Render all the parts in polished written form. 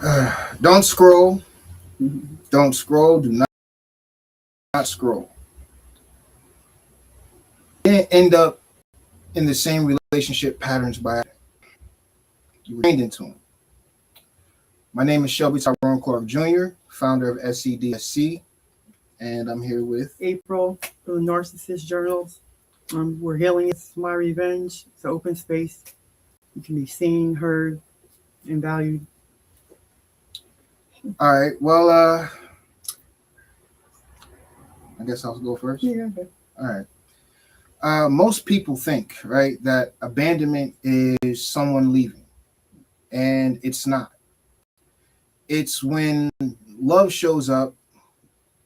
Don't scroll. Mhm. Don't scroll. Do not scroll. Didn't end up in the same relationship patterns by accident. You were trained into them. My name is Shelby Tyrone Clark Jr., founder of SCDSC, and I'm here with. April, the Narcissist Journals. We're healing. It's my revenge. It's an open space. You can be seen, heard, and valued. All right. Well, I guess I'll go first. Yeah. Okay. All right. Most people think, right, that abandonment is someone leaving, and it's not. It's when love shows up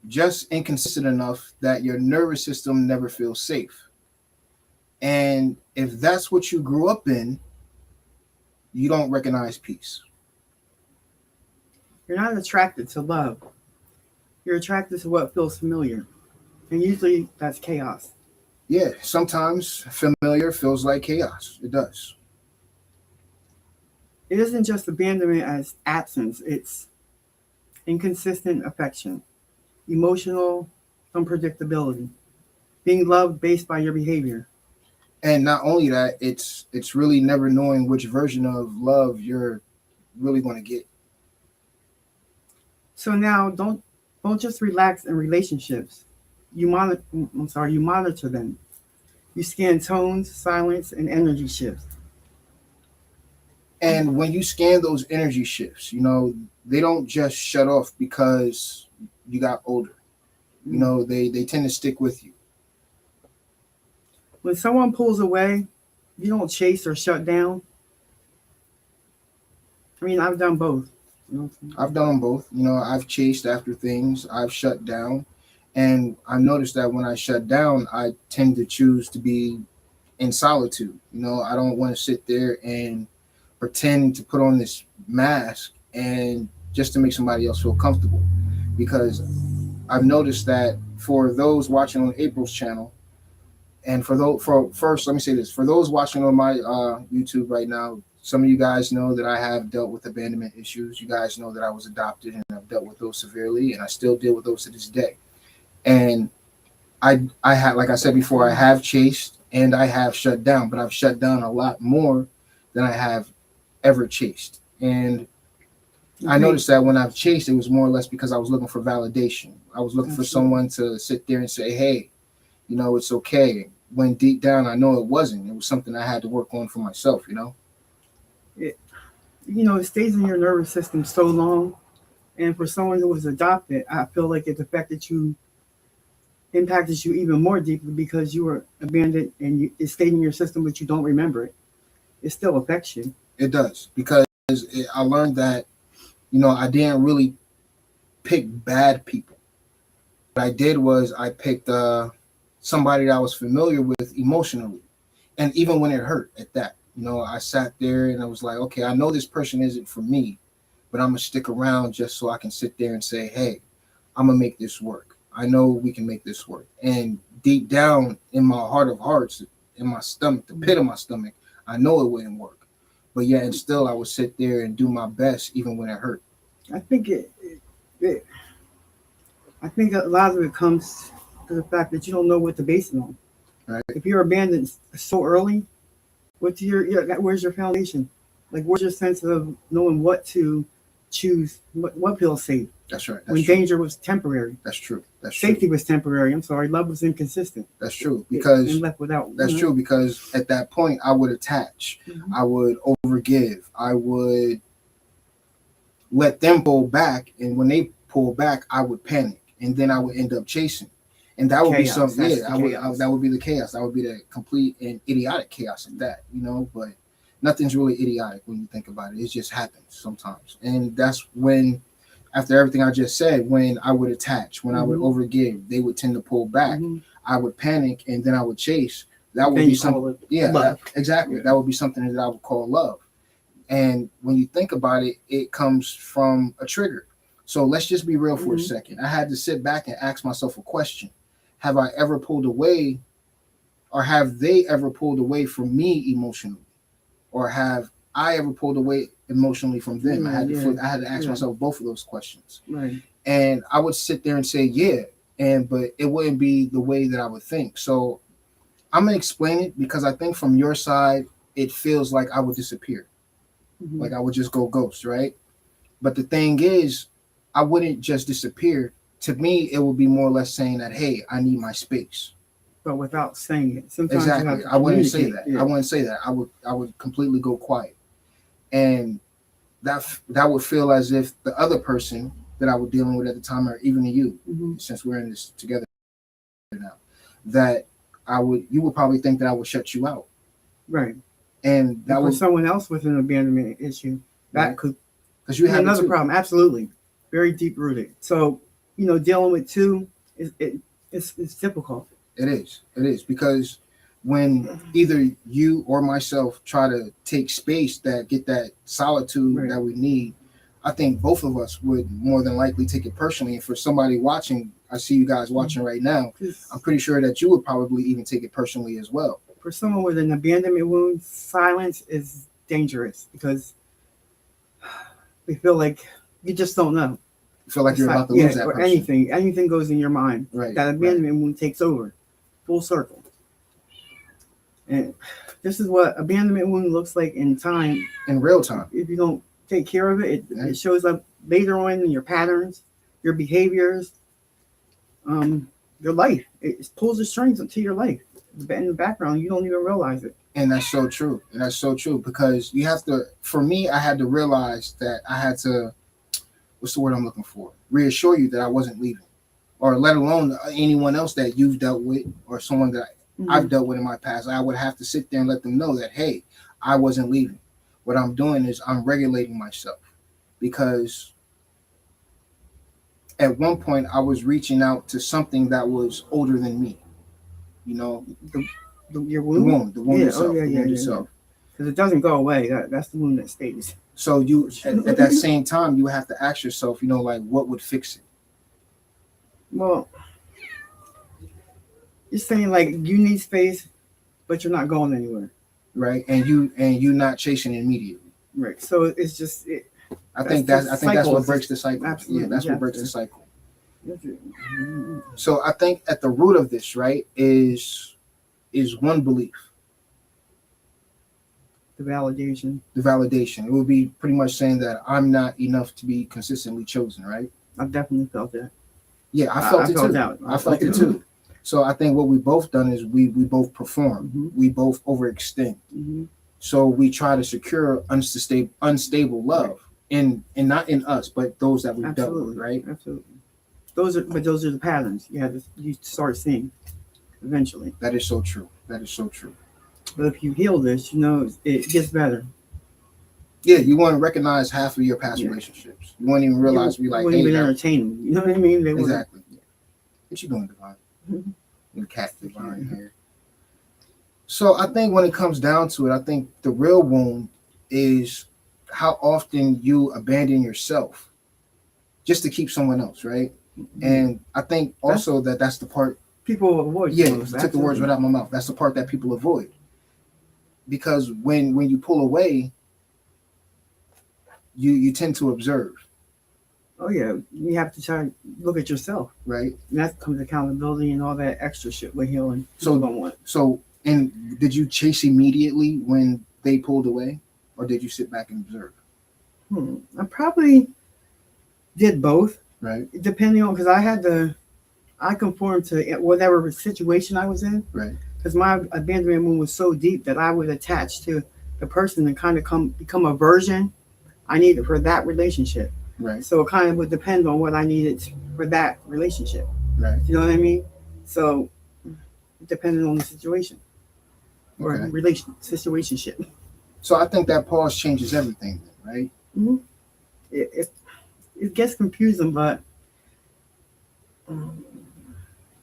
just inconsistent enough that your nervous system never feels safe. And if that's what you grew up in, you don't recognize peace. You're not attracted to love. You're attracted to what feels familiar. And usually that's chaos. Yeah, sometimes familiar feels like chaos. It does. It isn't just abandonment as absence, it's inconsistent affection, emotional unpredictability, being loved based by your behavior. And not only that, it's really never knowing which version of love you're really going to get. So now don't just relax in relationships. You monitor them. You scan tones, silence, and energy shifts. And when you scan those energy shifts, they don't just shut off because you got older. They tend to stick with you. When someone pulls away, you don't chase or shut down. I mean, I've done both. You know? I've done them both. I've chased after things, I've shut down. And I noticed that when I shut down, I tend to choose to be in solitude. I don't want to sit there and pretend to put on this mask and just to make somebody else feel comfortable. Because I've noticed that for those watching on April's channel, and for first, let me say this: for those watching on my YouTube right now, some of you guys know that I have dealt with abandonment issues. You guys know that I was adopted, and I've dealt with those severely, and I still deal with those to this day. And I have, like I said before, I have chased and I have shut down, but I've shut down a lot more than I have ever chased. And I noticed that when I've chased, it was more or less because I was looking for validation. I was looking for someone to sit there and say, hey, it's okay. When deep down, I know it wasn't. It was something I had to work on for myself, It, it stays in your nervous system so long. And for someone who was adopted, I feel like it impacted you even more deeply because you were abandoned and it stayed in your system, but you don't remember it. It still affects you. It does because I learned that, I didn't really pick bad people. What I did was I picked somebody that I was familiar with emotionally. And even when it hurt at that, I sat there and I was like, okay, I know this person isn't for me, but I'm going to stick around just so I can sit there and say, hey, I'm going to make this work. I know we can make this work. And deep down in my heart of hearts, in my stomach, the pit of my stomach, I know it wouldn't work. But yet and still I would sit there and do my best even when it hurt. I think it I think a lot of it comes to the fact that you don't know what to base it on. Right. If you're abandoned so early, where's your foundation? Like, where's your sense of knowing what to choose, what feels safe? That's right. When danger was temporary. That's true. Safety was temporary. I'm sorry. Love was inconsistent. That's true. Because and left without. That's true because at that point I would attach. Mm-hmm. I would overgive. I would let them pull back, and when they pull back, I would panic, and then I would end up chasing. And that would be something. Yeah, that would be the chaos. That would be the complete and idiotic chaos of that. But nothing's really idiotic when you think about it. It just happens sometimes, and that's when. After everything I just said, when I would attach, when I would overgive, they would tend to pull back. I would panic, and then I would chase. That would be something. Yeah, exactly. That would be something that I would call love. And when you think about it, it comes from a trigger. So let's just be real for a second. I had to sit back and ask myself a question. Have I ever pulled away, or have they ever pulled away from me emotionally? Or have I ever pulled away emotionally from them. I had to ask Yeah. myself both of those questions. Right. And I would sit there and say, yeah, but it wouldn't be the way that I would think. So I'm gonna explain it because I think from your side, it feels like I would disappear, Mhm. like I would just go ghost, right? But the thing is, I wouldn't just disappear. To me, it would be more or less saying that, hey, I need my space. But without saying it, sometimes you have Exactly. to I wouldn't say communicate. that. Yeah. I wouldn't say that. I would completely go quiet, and that would feel as if the other person that I was dealing with at the time, or even you, Mhm. since we're in this together now, that you would probably think that I would shut you out, Right. and that And for would, someone else with an abandonment issue, that right? could Because you be have it another too. problem. Absolutely, very deep rooted. So dealing with two it's difficult. It is because when either you or myself try to take space that get that solitude Right. that we need, I think both of us would more than likely take it personally. And for somebody watching, I see you guys watching right now, I'm pretty sure that you would probably even take it personally as well. For someone with an abandonment wound, silence is dangerous because we feel like you just don't know. You feel like you're about to lose that or person. anything goes in your mind. Right. That abandonment wound takes over, full circle. And this is what abandonment wound looks like in time. In real time. If you don't take care of it, it shows up later on in your patterns, your behaviors, your life. It pulls the strings into your life. In the background, you don't even realize it. And that's so true. Because you have to, for me, I had to realize that I had to, what's the word I'm looking for? Reassure you that I wasn't leaving, or let alone anyone else that you've dealt with or someone that I've dealt with in my past. I would have to sit there and let them know that, hey, I wasn't leaving. What I'm doing is I'm regulating myself, because at one point I was reaching out to something that was older than me. Your wound? The wound itself. Because it doesn't go away. That's the wound that stays. So you, at that same time, you have to ask yourself, like, what would fix it? Well, you're saying like you need space, but you're not going anywhere, right? And you not chasing immediately, right? So it's just I think that's what breaks the cycle. Absolutely. Yeah, that's what breaks the cycle. So I think at the root of this, right, is one belief. The validation. It would be pretty much saying that I'm not enough to be consistently chosen, right? I've definitely felt that. Yeah, I felt it too. I felt it too. So I think what we both done is we both perform. Mm-hmm. We both overextend. Mm-hmm. So we try to secure unstable love, and not in us, but those that we've dealt with, right? Absolutely. Those are the patterns you start seeing eventually. That is so true. But if you heal this, it gets better. Yeah, you want to recognize half of your past relationships. You won't even realize you wouldn't even entertain them. You know what I mean? Exactly. What you doing, Divine? Mm-hmm. Your cat Divine here. So I think when it comes down to it, I think the real wound is how often you abandon yourself just to keep someone else, right? Mm-hmm. And I think also that's the part people avoid. Yeah, you took the words right out of my mouth. That's the part that people avoid. Because when you pull away, you tend to observe. Oh yeah, you have to try to look at yourself, right? And that comes accountability and all that extra shit with healing. And did you chase immediately when they pulled away, or did you sit back and observe? I probably did both, right? Depending on, because I conformed to whatever situation I was in, right? Because my abandonment wound was so deep that I would attach to the person and kind of become a version I needed for that relationship. Right. So it kind of would depend on what I needed for that relationship. Right. You know what I mean? So depending on the situation or situationship. So I think that pause changes everything, right? Mm-hmm. It gets confusing, but.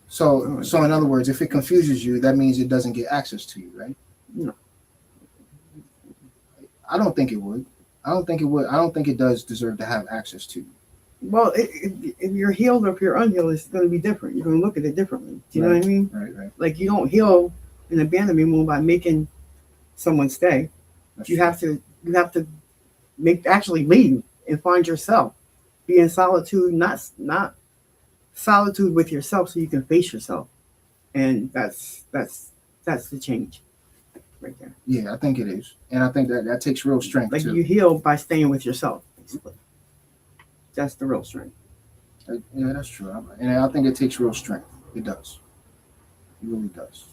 So in other words, if it confuses you, that means it doesn't get access to you, right? No. I don't think it would. I don't think it does deserve to have access to you. Well, if you're healed or if you're unhealed, it's going to be different. You're going to look at it differently. Do you know what I mean? Right. Like you don't heal an abandonment wound by making someone stay. You have to you have to actually leave and find yourself. Be in solitude, not solitude with yourself, so you can face yourself, and that's the change right there. Yeah, I think it is, and I think that takes real strength Like too. you heal by staying with yourself, basically. That's the real strength. Yeah, that's true, and I think it takes real strength. It does. It really does.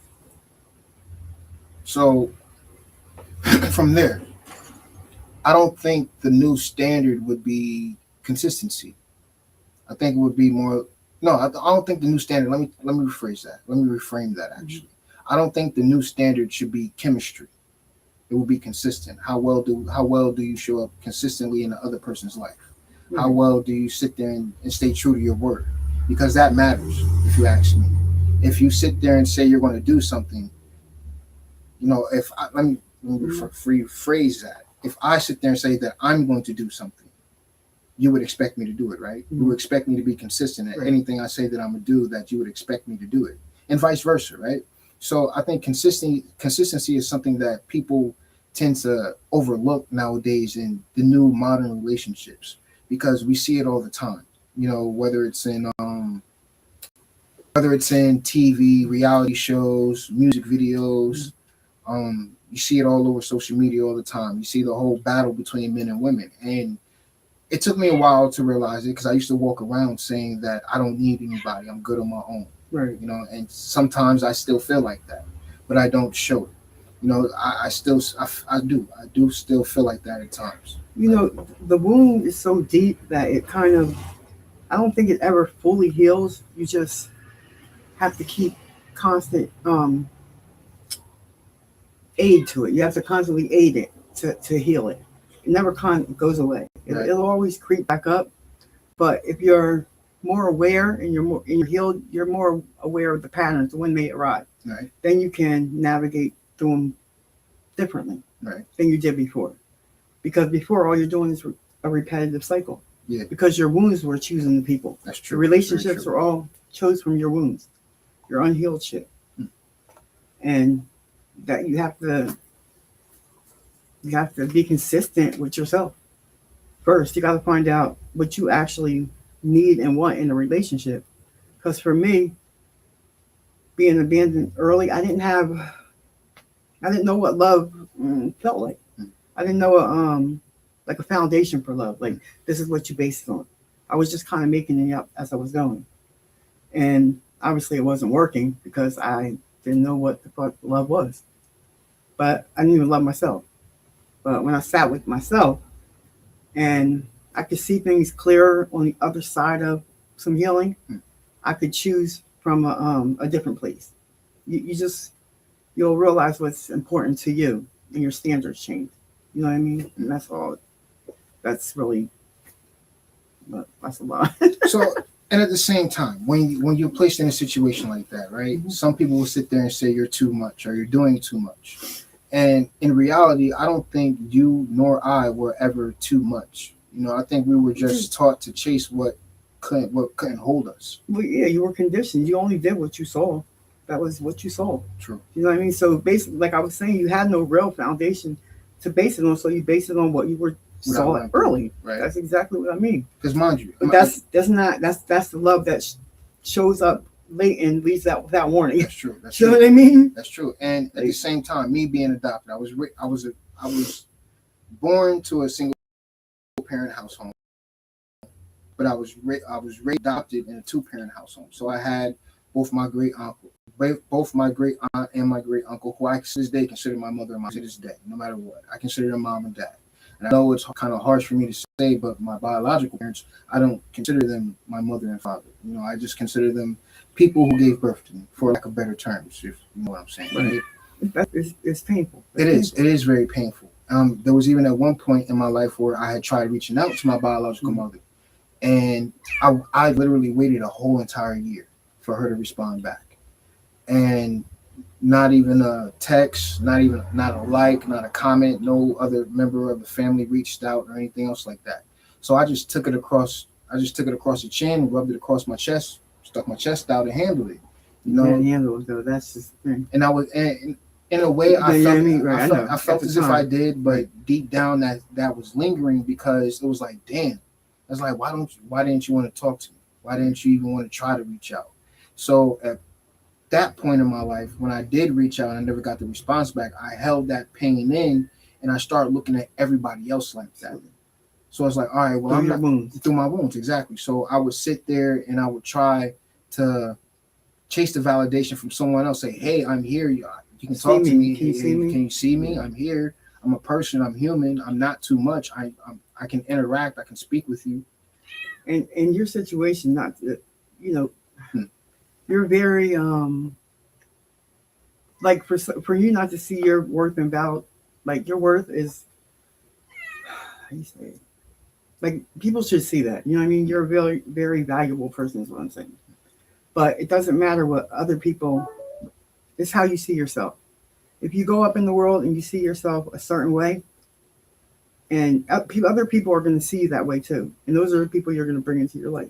So from there, I don't think the new standard would be consistency. I think it would be more. No, I don't think the new standard. Let me rephrase that. Let me reframe that. Actually, I don't think the new standard should be chemistry. It will be consistent. How well do you show up consistently in the other person's life? Mm-hmm. How well do you sit there and stay true to your word? Because that matters. If you ask me, if you sit there and say you're going to do something, let me rephrase that. If I sit there and say that I'm going to do something, you would expect me to do it, right? Mm-hmm. You would expect me to be consistent at anything I say that I'm going to do, that you would expect me to do it, and vice versa, right? So I think consistency is something that people tend to overlook nowadays in the new modern relationships, because we see it all the time. Whether it's in TV, reality shows, music videos, you see it all over social media all the time. You see the whole battle between men and women, and it took me a while to realize it, because I used to walk around saying that I don't need anybody, I'm good on my own. Right. And sometimes I still feel like that, but I don't show it. I do still feel like that at times. The wound is so deep that it kind of, I don't think it ever fully heals. You just have to keep constant aid to it. You have to constantly aid it to heal it. It never goes away. Right. It'll always creep back up. But if you're more aware and you're healed, you're more aware of the patterns when they arrive. Right. Then you can navigate through them differently, right, than you did before. Because before, all you're doing is a repetitive cycle. Yeah. Because your wounds were choosing the people. That's true. The relationships were all chose from your wounds, your unhealed shit. And that you have to be consistent with yourself. First, you got to find out what you actually need and want in a relationship. Because for me, being abandoned early, I didn't know what love felt like. I didn't know like a foundation for love. Like, this is what you base it on. I was just kind of making it up as I was going. And obviously it wasn't working because I didn't know what the fuck love was. But I didn't even love myself. But when I sat with myself and I could see things clearer on the other side of some healing, I could choose from a different place. You'll realize what's important to you and your standards change. You know what I mean? And that's all. That's really, that's a lot. So, and at the same time, when you're placed in a situation like that, right? Mm-hmm. Some people will sit there and say you're too much or you're doing too much. And in reality, I don't think you nor I were ever too much. I think we were just taught to chase what couldn't hold us. Well, yeah, you were conditioned. You only did what you saw. That was what you saw. True. You know what I mean? So basically, like I was saying, you had no real foundation to base it on. So you base it on what you were saw early. Right. That's exactly what I mean. Because mind you, but that's the love that shows up late and leaves out without warning. That's true. That's you true. know what I mean? That's true. And at the same time, me being adopted, I was born to a single parent household, but I was adopted in a 2-parent household. So I had both my great aunt and my great uncle, who I to this day consider my mother and my to this day, no matter what. I consider them mom and dad. And I know it's kind of harsh for me to say, but my biological parents, I don't consider them my mother and father. I just consider them people who gave birth to me, for lack of better terms, if you know what I'm saying. Right? It's painful. It is very painful. There was even at one point in my life where I had tried reaching out to my biological mother, and I literally waited a whole entire year for her to respond back. And not even a text, not a like, not a comment, no other member of the family reached out or anything else like that. So I just took it across the chin, rubbed it across my chest, stuck my chest out and handled it. Handle it though. That's just the thing. And In a way, I You know felt, what I mean? Right, I know. I felt At the as if time. I did, but deep down that was lingering because it was like, damn. I was like, why didn't you want to talk to me? Why didn't you even want to try to reach out? So at that point in my life, when I did reach out and I never got the response back, I held that pain in and I started looking at everybody else like that. So I was like, all right, well, Through your wounds. through my wounds, exactly. So I would sit there and I would try to chase the validation from someone else. Say, hey, I'm here. You can talk to me. Can you see me? Can you see me? I'm here. I'm a person. I'm human. I'm not too much. I can interact. I can speak with you. And in your situation, not to, you know, Hmm. you're very like for you not to see your worth and value, like your worth is, how do you say it? Like people should see that. You know what I mean? You're a very, very valuable person is what I'm saying. But it doesn't matter what other people, it's how you see yourself. If you go up in the world and you see yourself a certain way, and other people are going to see you that way too. And those are the people you're going to bring into your life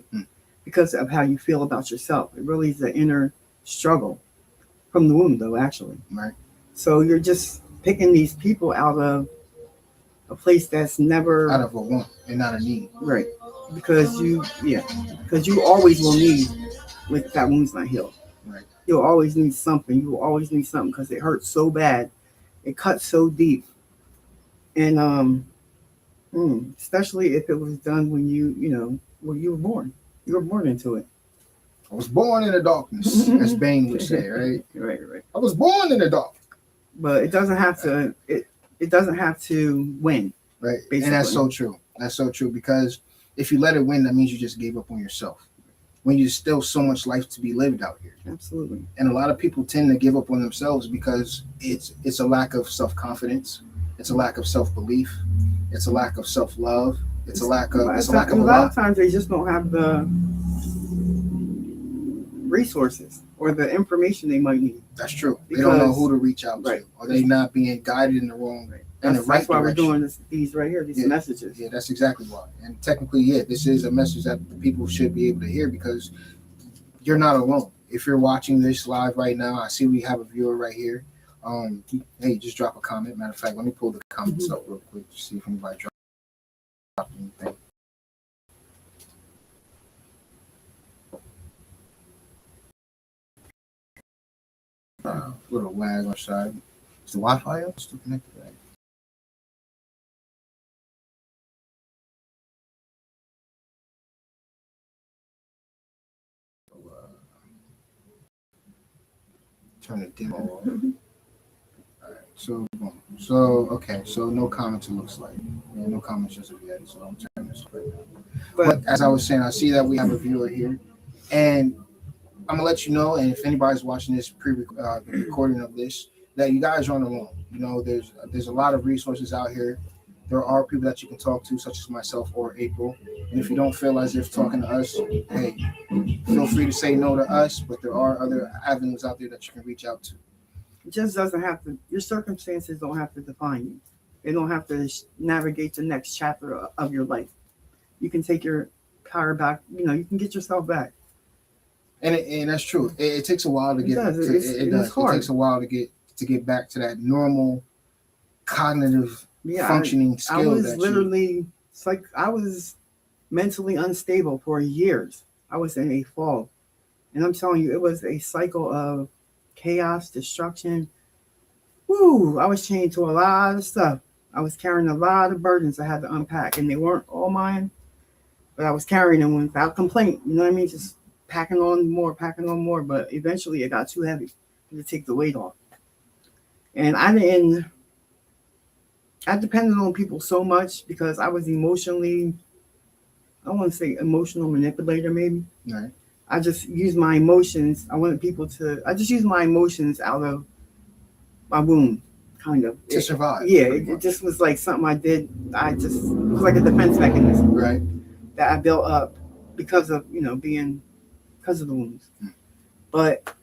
because of how you feel about yourself. It really is the inner struggle from the womb, though, actually. Right. So you're just picking these people out of a place that's never Out of a want and not a need. right. Because you always will need, like, that wound's not healed. Right. You'll always need something. You will always need something because it hurts so bad. It cuts so deep. And especially if it was done when when you were born. You were born into it. I was born in the darkness, as Bane would say, right? Right. I was born in the dark. But it doesn't have to. It doesn't have to win. Right. Basically. And that's so true. That's so true because if you let it win, that means you just gave up on yourself. When there's still so much life to be lived out here. Absolutely. And a lot of people tend to give up on themselves because it's a lack of self-confidence. It's a lack of self-belief. It's a lack of self-love. It's a lack of a lot of times they just don't have the resources or the information they might need. That's true. They don't know who to reach out to. Or they not being guided in the wrong way. That's why we're doing these right here, these messages. Yeah, that's exactly why. And technically, this is a message that people should be able to hear because you're not alone. If you're watching this live right now, I see we have a viewer right here. Hey, just drop a comment. Matter of fact, let me pull the comments up real quick to see if anybody dropped anything. Little lag on side. Is the Wi-Fi up? Still connected, right? Turn the demo off. All right, so no comments. It looks like no comments just of yet. So I'm turning this right now. But as I was saying, I see that we have a viewer here, and I'm gonna let you know. And if anybody's watching this recording of this, that you guys aren't alone. You know, there's a lot of resources out here. There are people that you can talk to, such as myself or April. And if you don't feel as if talking to us, hey, feel free to say no to us. But there are other avenues out there that you can reach out to. It just doesn't have to. Your circumstances don't have to define you. They don't have to navigate the next chapter of your life. You can take your power back. You can get yourself back. And that's true. It takes a while to get. It does. It takes a while to get back to that normal cognitive functioning skill. I was literally I was mentally unstable for years. I was in a fog, and I'm telling you, it was a cycle of chaos, destruction. Woo! I was chained to a lot of stuff. I was carrying a lot of burdens I had to unpack, and they weren't all mine, but I was carrying them without complaint. You know what I mean? Just packing on more, but eventually it got too heavy to take the weight off. And I depended on people so much because I was emotionally, I want to say emotional manipulator maybe. Right. I just used my emotions. I just used my emotions out of my wound, kind of. To survive. Yeah, it just was like something I did. It was like a defense mechanism. Right. That I built up because of the wounds. But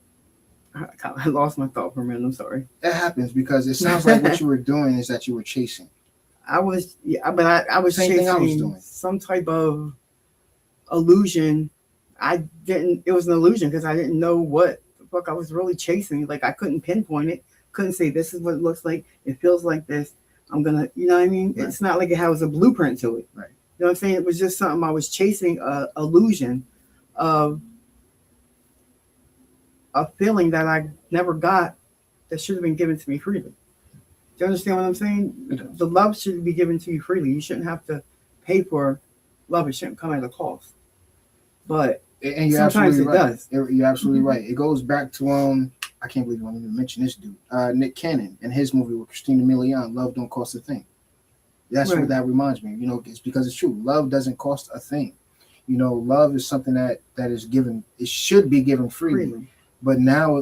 I lost my thought for a minute. I'm sorry. That happens because it sounds like what you were doing is that you were chasing. I was chasing some type of illusion. It was an illusion because I didn't know what the fuck I was really chasing. Like I couldn't pinpoint it, couldn't say this is what it looks like. It feels like this. I'm gonna, you know what I mean? Right. It's not like it has a blueprint to it. Right. You know what I'm saying? It was just something I was chasing, a illusion of a feeling that I never got that should have been given to me freely. Do you understand what I'm saying? The love should be given to you freely. You shouldn't have to pay for love. It shouldn't come at a cost. But And you're sometimes absolutely it right. does. You're absolutely right. It goes back to I can't believe I didn't even mention this dude, Nick Cannon, and his movie with Christina Milian, "Love Don't Cost a Thing." That's Right. what that reminds me. You know, it's because it's true. Love doesn't cost a thing. You know, love is something that is given. It should be given freely. But now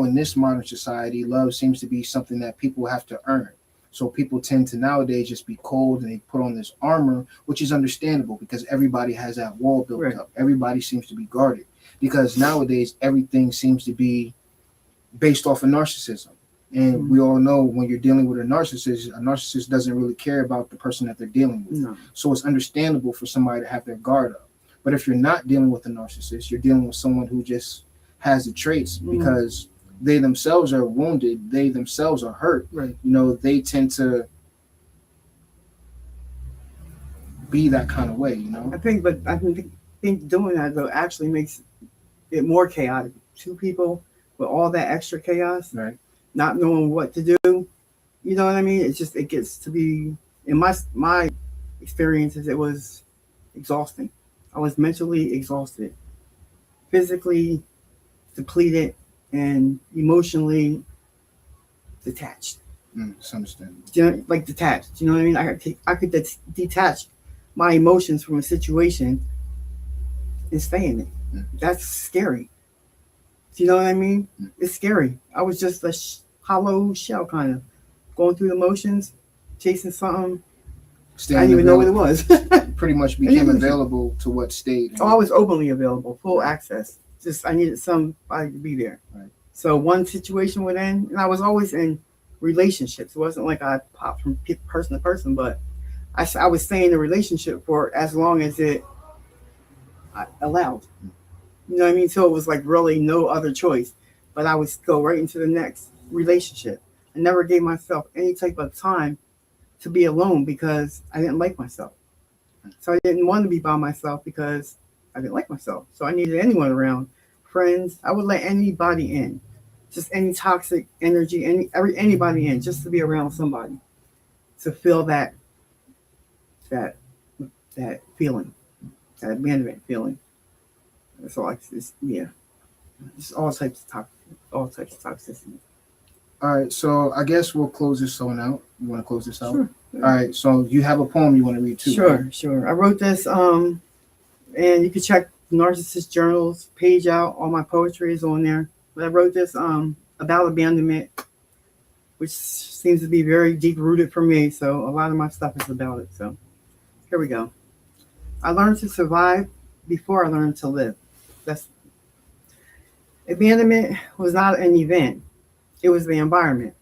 in this modern society, love seems to be something that people have to earn. So people tend to nowadays just be cold, and they put on this armor, which is understandable because everybody has that wall built Right. up. Everybody seems to be guarded because nowadays everything seems to be based off of narcissism. And we all know when you're dealing with a narcissist doesn't really care about the person that they're dealing with. No. So it's understandable for somebody to have their guard up. But if you're not dealing with a narcissist, you're dealing with someone who just has the traits because they themselves are wounded, they themselves are hurt. Right. You know, they tend to be that kind of way, you know? I think doing that though actually makes it more chaotic. Two people with all that extra chaos, Right. not knowing what to do. You know what I mean? It gets to be, in my experiences, it was exhausting. I was mentally exhausted, physically depleted, and emotionally detached. It's understandable. You know, like detached. You know what I mean? I could detach my emotions from a situation and stay in it. That's scary. Do you know what I mean? It's scary. I was just a hollow shell, kind of going through the motions, chasing something. I didn't even know what it was. Pretty much became available to what state. Oh, I was openly available, full access. Just I needed somebody to be there. Right. So one situation would end, and I was always in relationships. It wasn't like I popped from person to person, but I was staying in a relationship for as long as it allowed. You know what I mean? So it was like really no other choice, but I would go right into the next relationship. I never gave myself any type of time to be alone because I didn't like myself. So I didn't want to be by myself because I didn't like myself. So I needed anyone around, friends. I would let anybody in, just any toxic energy, anybody in, just to be around somebody, to feel that feeling, that abandonment feeling. So like this, yeah, just all types of toxicity. All right, so I guess we'll close this one out. You want to close this out? Sure. All right, so you have a poem you want to read too? Sure, right? sure. I wrote this, and you can check Narcissist Journals page out. All my poetry is on there. But I wrote this about abandonment, which seems to be very deep rooted for me. So a lot of my stuff is about it. So here we go. I learned to survive before I learned to live. Abandonment was not an event. It was the environment.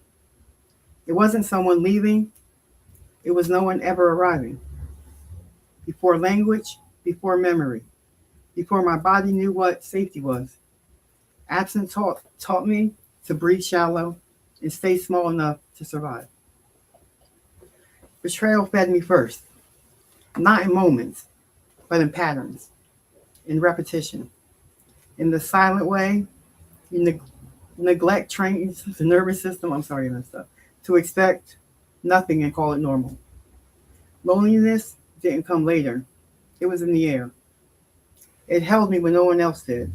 It wasn't someone leaving. It was no one ever arriving. Before language, before memory, before my body knew what safety was. Absence taught me to breathe shallow and stay small enough to survive. Betrayal fed me first, not in moments, but in patterns, in repetition. In the silent way, you neglect trains the nervous system, I'm sorry, I messed up, to expect nothing and call it normal. Loneliness didn't come later. It was in the air. It held me when no one else did.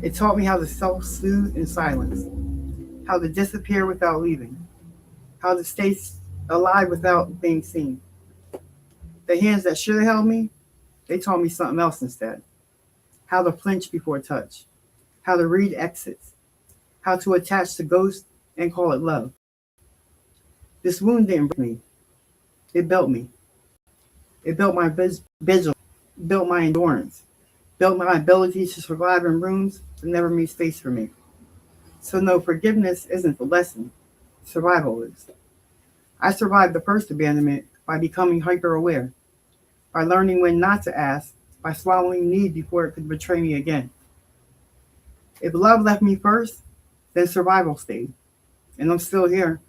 It taught me how to self-soothe in silence, how to disappear without leaving, how to stay alive without being seen. The hands that should have held me, they taught me something else instead. How to flinch before touch, how to read exits, how to attach to ghosts and call it love. This wound didn't break me. It built me. It built my vigil, built my endurance, built my ability to survive in rooms that never made space for me. So no, forgiveness isn't the lesson. Survival is. I survived the first abandonment by becoming hyper-aware, by learning when not to ask, by swallowing need before it could betray me again. If love left me first, then survival stayed. and I'm still here.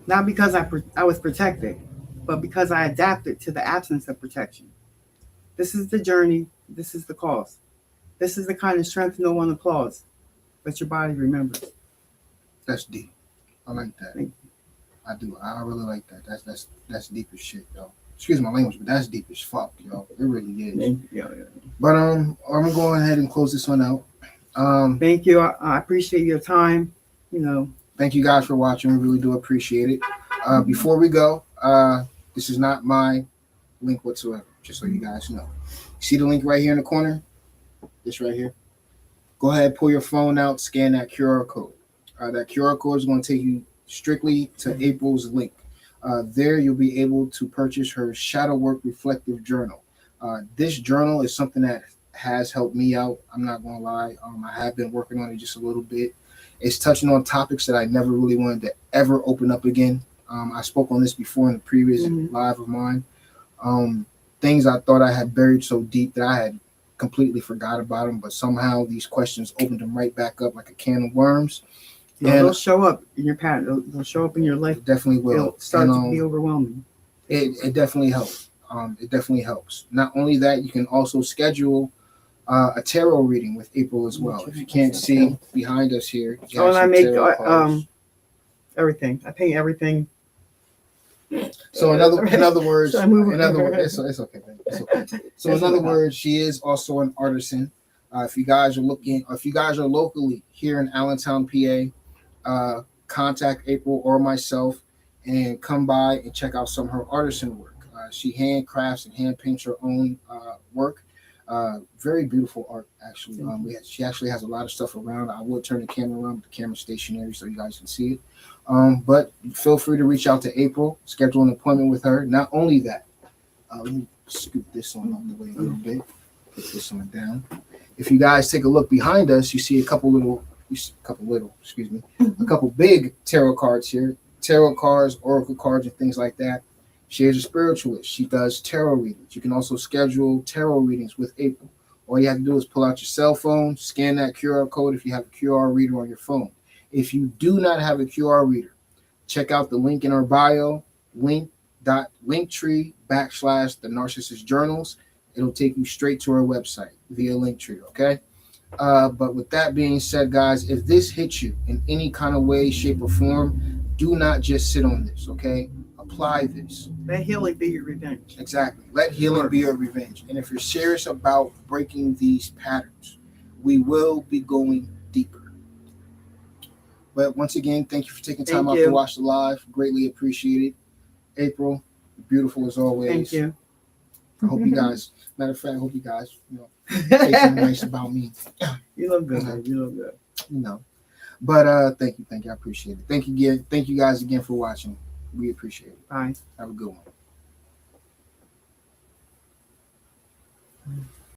Not because I was protected, but because I adapted to the absence of protection. This is the journey. This is the cost. This is the kind of strength no one applauds, but your body remembers. That's deep. I like that. Thank you. I do. I really like that. That's deep as shit, yo. Excuse my language, but that's deep as fuck, yo. It really is. Yeah. But I'm gonna go ahead and close this one out. Thank you. I appreciate your time. Thank you guys for watching. We really do appreciate it. Before we go, this is not my link whatsoever, just so you guys know. See the link right here in the corner? This right here. Go ahead, pull your phone out, scan that QR code. That QR code is going to take you strictly to April's link. There you'll be able to purchase her Shadow Work Reflective Journal. This journal is something that has helped me out. I'm not going to lie. I have been working on it just a little bit. It's touching on topics that I never really wanted to ever open up again. I spoke on this before in the previous live of mine. Things I thought I had buried so deep that I had completely forgot about them, but somehow these questions opened them right back up like a can of worms. Yeah, they'll show up in your pattern. They'll show up in your life. It definitely will. It'll start to be overwhelming. It definitely helps. It definitely helps. Not only that, you can also schedule a tarot reading with April as well. If you can't see behind us here, and I make everything. I paint everything. So in other words, it's okay. It's okay. So in other words, she is also an artisan. If you guys are locally here in Allentown, PA, contact April or myself and come by and check out some of her artisan work. She handcrafts and hand paints her own work. Very beautiful art, actually. She actually has a lot of stuff around. I will turn the camera around, but the camera's stationary so you guys can see it. But feel free to reach out to April, schedule an appointment with her. Not only that, let me scoot this one out the way a little bit, put this one down. If you guys take a look behind us, you see a couple big tarot cards here. Tarot cards, oracle cards, and things like that. She is a spiritualist. She does tarot readings. You can also schedule tarot readings with April. All you have to do is pull out your cell phone, scan that QR code if you have a QR reader on your phone. If you do not have a QR reader, check out the link in our bio, linktree / the Narcissist Journals. It'll take you straight to our website via Linktree, okay? But with that being said, guys, if this hits you in any kind of way, shape, or form, do not just sit on this, okay? Apply this. Let healing be your revenge. Exactly. Let healing be your revenge. And if you're serious about breaking these patterns, we will be going deeper. But once again, thank you for taking time out to watch the live. Greatly appreciate it. April, beautiful as always. Thank you. I hope you guys, matter of fact, I hope you guys, say something nice about me. You look good, man. You look good. But thank you. I appreciate it. Thank you again. Thank you guys again for watching. We appreciate it. Bye. Have a good one.